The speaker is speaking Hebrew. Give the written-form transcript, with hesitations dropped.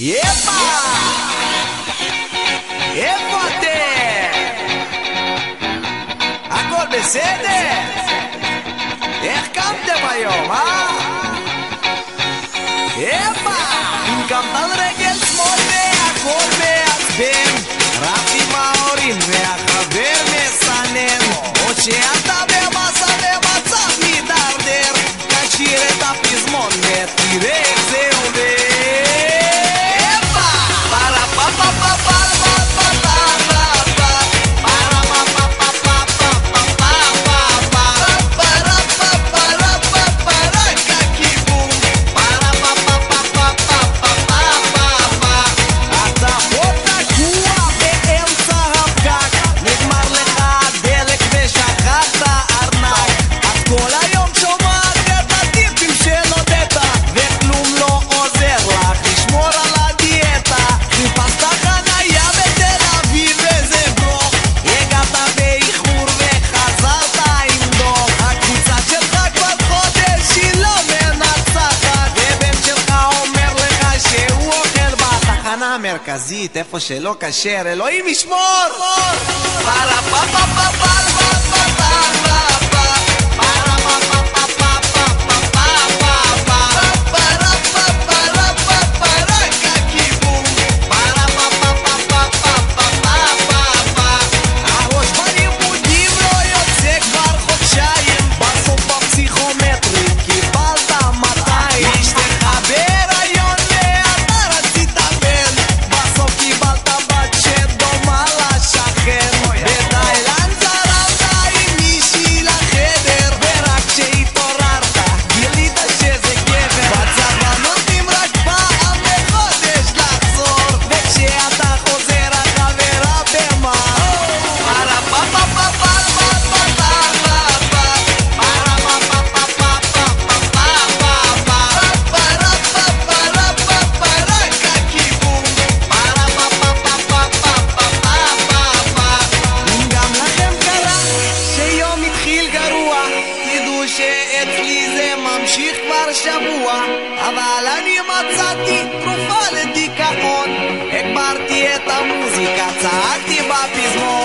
יפה! איפה אתם? הכל בסדר? איך קמתם היום, יפה! אם קמת על רגל שמאל והכל מעצבן, רב עם ההורים והחבר מסנן, או שאתה במצב מדרדר, תשאיר את הפזמון ותראה איך זה עובד. מרכזית, איפה שלא כשר, אלוהים ישמור! פרה פה פה פה פה פה פה פה ממשיך כבר שבוע, אבל אני מצאתי תרופה לדיכאון. הגברתי את המוזיקה, צעקתי בפזמון.